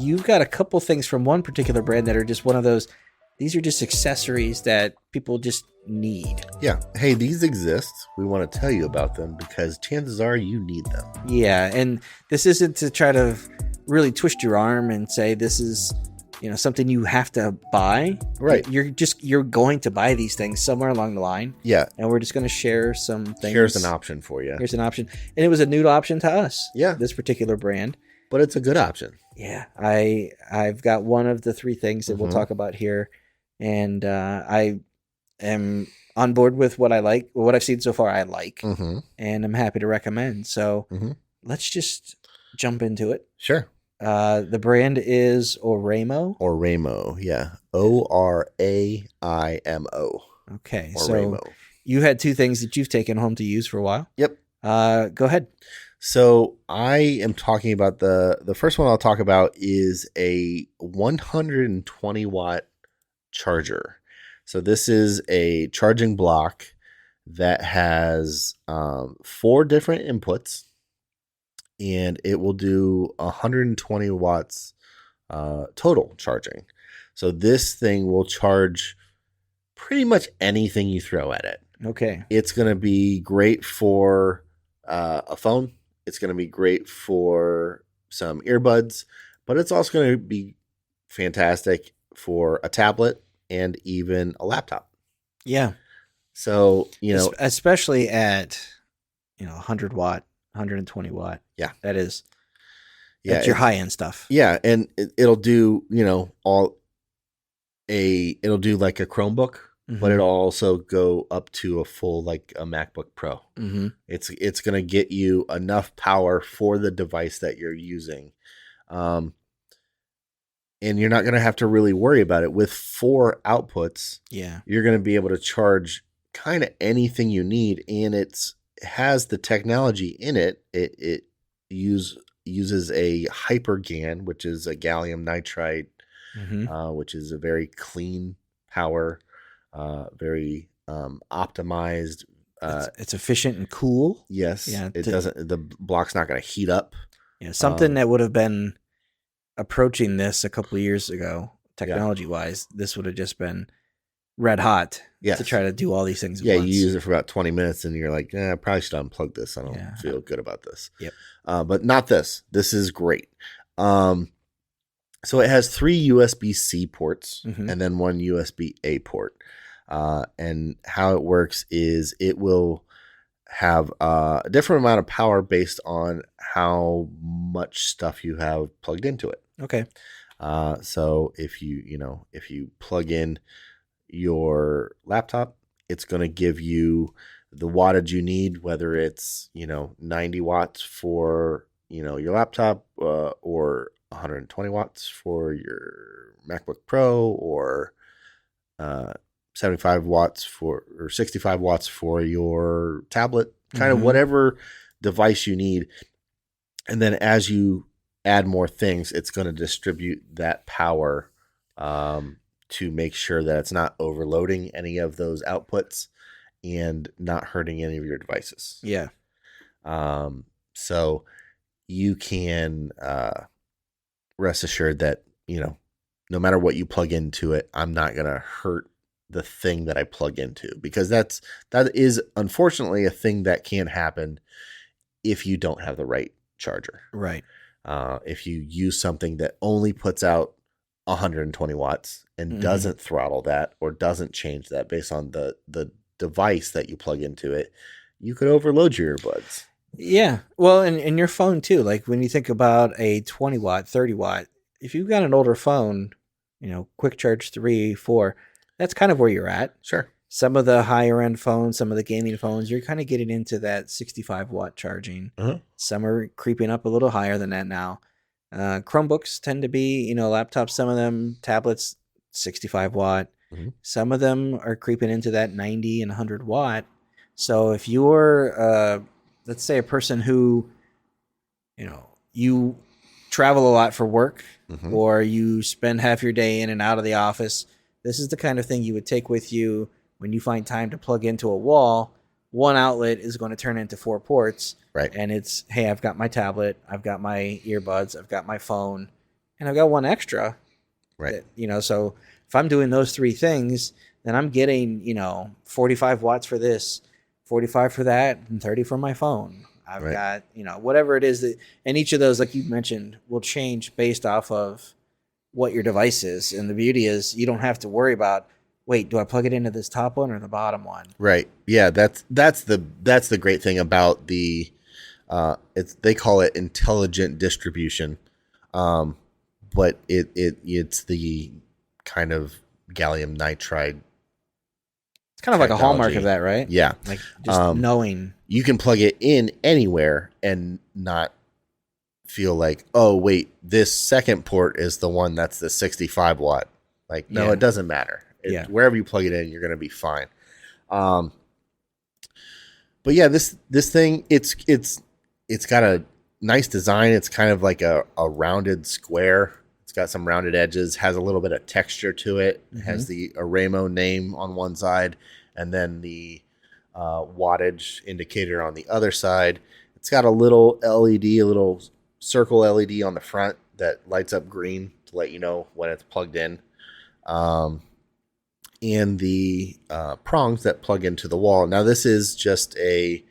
you've got a couple things from one particular brand that are just one of those. These are just accessories that people just need. Yeah. Hey, these exist. We want to tell you about them because chances are you need them. Yeah, and this isn't to try to really twist your arm and say this is, something you have to buy. Right. You're going to buy these things somewhere along the line. Yeah. And we're just going to share some things. Here's an option for you. Here's an option. And it was a new option to us. Yeah. This particular brand. But it's a good option. Yeah. I've got one of the three things that we'll talk about here. And I am on board with what I like. What I've seen so far I like. Mm-hmm. And I'm happy to recommend. So let's just jump into it. Sure. The brand is Oraimo. Oraimo, yeah. Oraimo. Okay, Oraimo. So you had two things that you've taken home to use for a while. Yep. Go ahead. So I am talking about the first one I'll talk about is a 120 watt charger. So this is a charging block that has 4 different inputs. And it will do 120 watts total charging. So this thing will charge pretty much anything you throw at it. Okay. It's going to be great for a phone. It's going to be great for some earbuds. But it's also going to be fantastic for a tablet and even a laptop. Yeah. So, especially at 100 watt. 120 watt. Yeah. That's your high end stuff. Yeah. And it'll do, it'll do like a Chromebook, but it'll also go up to a full, like a MacBook Pro. Mm-hmm. It's going to get you enough power for the device that you're using. And you're not going to have to really worry about it with 4 outputs. Yeah. You're going to be able to charge kind of anything you need. And has the technology in it. It uses a hyperGaN, which is a gallium nitride, which is a very clean power, very optimized. It's efficient and cool. Yes. Yeah. The block's not going to heat up. Yeah. Something that would have been approaching this a couple of years ago, technology wise, this would have just been red hot to try to do all these things at once. You use it for about 20 minutes and you're like, I probably should unplug this. I don't feel good about this. Yep. But not this. This is great. So it has 3 USB-C ports and then 1 USB-A port. And how it works is it will have a different amount of power based on how much stuff you have plugged into it. Okay. So if you plug in your laptop, it's going to give you the wattage you need, whether it's 90 watts for your laptop or 120 watts for your MacBook Pro, or 75 watts or 65 watts for your tablet, kind of whatever device you need. And then as you add more things, it's going to distribute that power to make sure that it's not overloading any of those outputs and not hurting any of your devices. Yeah. So you can rest assured that, no matter what you plug into it, I'm not going to hurt the thing that I plug into, because that is unfortunately a thing that can happen if you don't have the right charger. Right. If you use something that only puts out 120 watts and doesn't throttle that or doesn't change that based on the device that you plug into it, you could overload your earbuds. Yeah. Well, and your phone too. Like when you think about a 20 watt, 30 watt, if you've got an older phone, quick charge 3, 4, that's kind of where you're at. Sure. Some of the higher end phones, some of the gaming phones, you're kind of getting into that 65 watt charging. Some are creeping up a little higher than that now. Chromebooks tend to be, laptops, some of them, tablets, 65 watt. Some of them are creeping into that 90 and 100 watt. So if you're, let's say, a person who, you travel a lot for work, or you spend half your day in and out of the office, this is the kind of thing you would take with you when you find time to plug into a wall. One outlet is going to turn into 4 ports. Right. And it's, hey, I've got my tablet, I've got my earbuds, I've got my phone, and I've got one extra. Right. So if I'm doing those three things, then I'm getting, 45 watts for this, 45 for that, and 30 for my phone. I've got, whatever it is that, and each of those, like you mentioned, will change based off of what your device is. And the beauty is you don't have to worry about, wait, do I plug it into this top one or the bottom one? Right. Yeah. That's the great thing about the, they call it intelligent distribution. But it's the kind of gallium nitride. It's kind of like a hallmark of that, right? Yeah. Like just knowing. You can plug it in anywhere and not feel like, oh, wait, this second port is the one that's the 65 watt. Like, no, it doesn't matter. Wherever you plug it in, you're going to be fine. But yeah, this thing, it's got a nice design. It's kind of like a rounded square. It's got some rounded edges, has a little bit of texture to it. It has the Oraimo name on one side, and then the wattage indicator on the other side. It's got a little LED, a little circle LED on the front that lights up green to let you know when it's plugged in. And the prongs that plug into the wall. Now, this is just a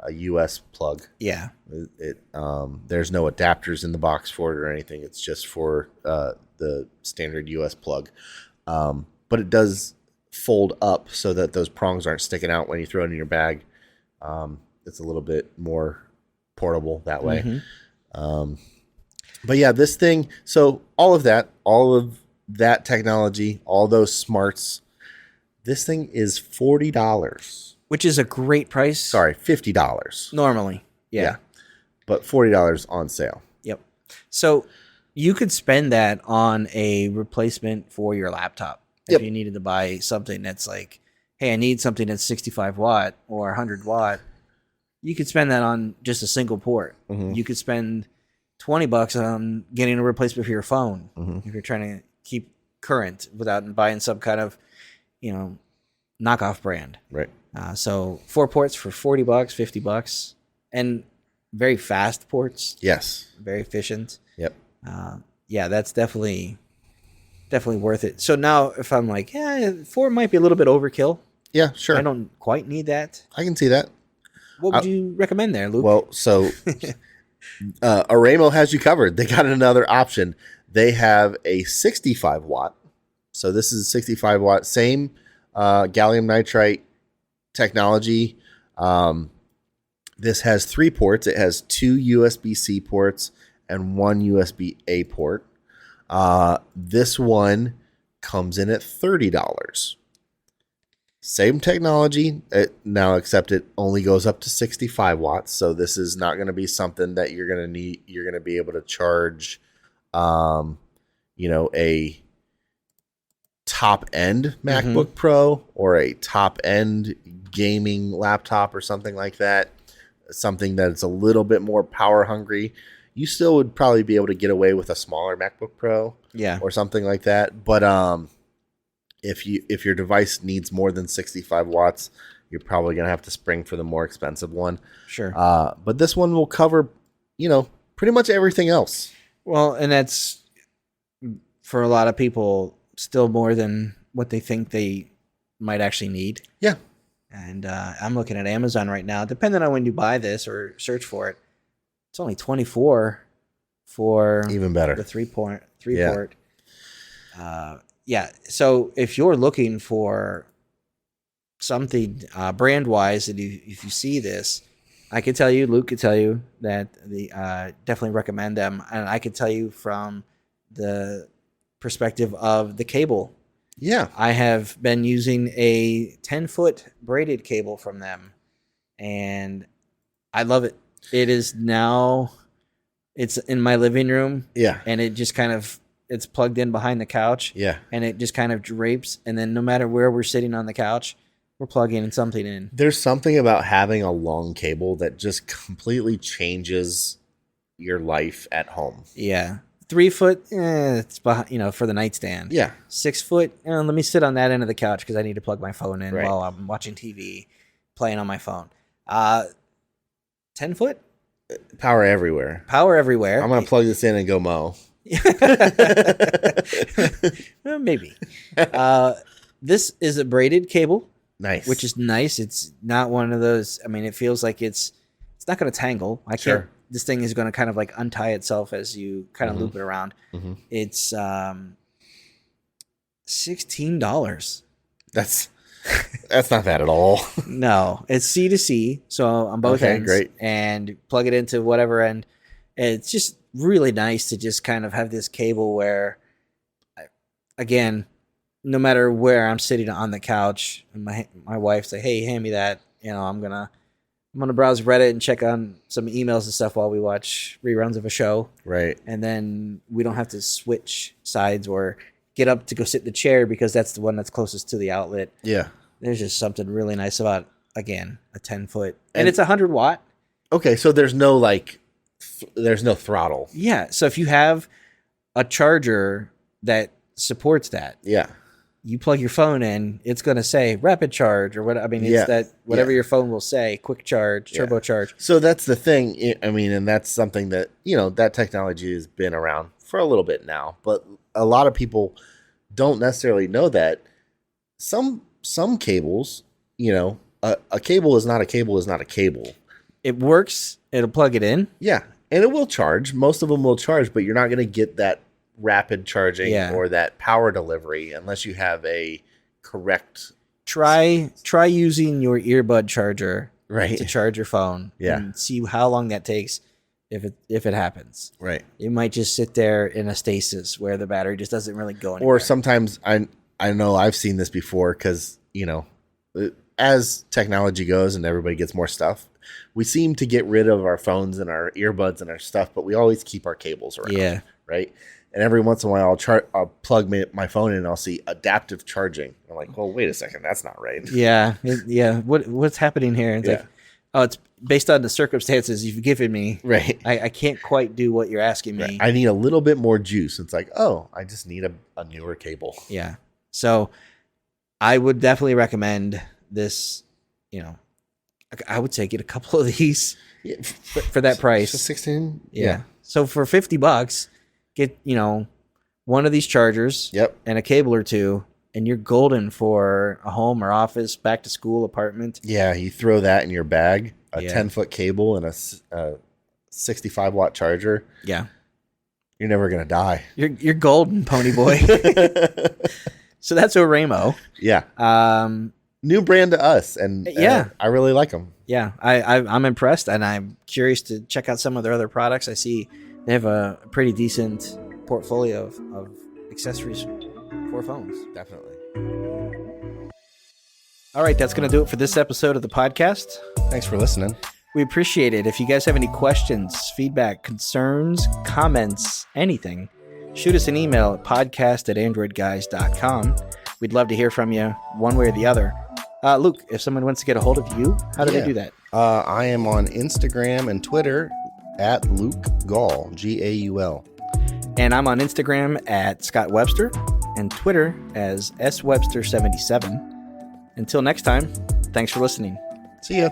US plug. Yeah. There's no adapters in the box for it or anything. It's just for the standard US plug. But it does fold up so that those prongs aren't sticking out when you throw it in your bag. It's a little bit more portable that way. But yeah, this thing, so all of that technology, all those smarts, this thing is $40. Which is a great price. Sorry, $50. Normally. Yeah. But $40 on sale. Yep. So you could spend that on a replacement for your laptop. If you needed to buy something that's like, hey, I need something that's 65 watt or 100 watt. You could spend that on just a single port. You could spend $20 on getting a replacement for your phone if you're trying to keep current without buying some kind of, knockoff brand. Right. So 4 ports for $40, $50, and very fast ports. Yes. Very efficient. Yep. Yeah, that's definitely worth it. So now if I'm like, 4 might be a little bit overkill. Yeah, sure. I don't quite need that. I can see that. What would you recommend there, Luke? Well, so Oraimo has you covered. They got another option. They have a 65 watt. So this is 65 watt, same gallium nitride technology. This has 3 ports. It has 2 USB-C ports and 1 USB-A port. This one comes in at $30. Same technology now, except it only goes up to 65 watts. So this is not going to be something that you're going to need. You're going to be able to charge, a top end MacBook Pro or a top end gaming laptop or something like that. Something that's a little bit more power hungry. You still would probably be able to get away with a smaller MacBook Pro, or something like that. But if your device needs more than 65 watts, you're probably going to have to spring for the more expensive one. Sure. But this one will cover, pretty much everything else. Well, and that's, for a lot of people, still more than what they think they might actually need. Yeah. And I'm looking at Amazon right now. Depending on when you buy this or search for it, it's only $24 for even better the 3 port. So if you're looking for something brand wise, and if you see this, I could tell you, Luke could tell you that definitely recommend them, and I could tell you from the perspective of the cable. Yeah, I have been using a 10-foot braided cable from them, and I love it. It is now, it's in my living room. Yeah, and it just kind of, it's plugged in behind the couch. Yeah. And it just kind of drapes. And then no matter where we're sitting on the couch, we're plugging something in. There's something about having a long cable that just completely changes your life at home. Yeah. 3 foot, it's behind, for the nightstand. Yeah. 6 foot, let me sit on that end of the couch because I need to plug my phone in while I'm watching TV, playing on my phone. 10 foot? Power everywhere. Power everywhere. I'm going to plug this in and go mow. Well, maybe. This is a braided cable. Nice. Which is nice. It's not one of those. I mean, it feels like it's not going to tangle. I can't. Sure. This thing is going to kind of like untie itself as you kind of loop it around. Mm-hmm. It's $16. That's not bad at all. No, it's C to C, so on both ends. Great. And plug it into whatever end. It's just really nice to just kind of have this cable where, again, no matter where I'm sitting on the couch, and my wife's like, "Hey, hand me that." You know, I'm gonna browse Reddit and check on some emails and stuff while we watch reruns of a show. Right. And then we don't have to switch sides or get up to go sit in the chair because that's the one that's closest to the outlet. Yeah. There's just something really nice about, again, a 10-foot. And it's 100 watt. Okay, so there's no there's no throttle. Yeah, so if you have a charger that supports that. Yeah. You plug your phone in, it's going to say rapid charge or what. I mean, it's that whatever your phone will say, quick charge, turbo charge. So that's the thing. I mean, and that's something that, that technology has been around for a little bit now, but a lot of people don't necessarily know that some cables, a cable is not a cable is not a cable. It works. It'll plug it in. Yeah. And it will charge. Most of them will charge, but you're not going to get that rapid charging or that power delivery unless you have a correct. Try using your earbud charger to charge your phone and see how long that takes if it happens. Right. It might just sit there in a stasis where the battery just doesn't really go anywhere. Or sometimes I know I've seen this before because, as technology goes and everybody gets more stuff, we seem to get rid of our phones and our earbuds and our stuff, but we always keep our cables around. Yeah. Right. And every once in a while, I'll plug my phone in and I'll see adaptive charging. I'm like, well, wait a second. That's not right. Yeah. What's happening here? It's like, oh, it's based on the circumstances you've given me. Right. I can't quite do what you're asking me. Right. I need a little bit more juice. It's like, oh, I just need a newer cable. Yeah. So I would definitely recommend this, I would say get a couple of these for that price. 16? Yeah. So for $50, get, one of these chargers and a cable or two, and you're golden for a home or office, back to school, apartment. Yeah, you throw that in your bag, a 10-foot cable and a 65-watt charger. Yeah. You're never going to die. You're golden, pony boy. So that's Oraimo. Yeah. New brand to us, and I really like them. Yeah, I'm impressed, and I'm curious to check out some of their other products. I see they have a pretty decent portfolio of accessories for phones. Definitely. All right, that's going to do it for this episode of the podcast. Thanks for listening. We appreciate it. If you guys have any questions, feedback, concerns, comments, anything, shoot us an email at podcast@AndroidGuys.com. We'd love to hear from you one way or the other. Luke, if someone wants to get a hold of you, how do they do that? I am on Instagram and Twitter at Luke Gaul, Gaul. And I'm on Instagram at Scott Webster and Twitter as SWebster77. Until next time, thanks for listening. See ya.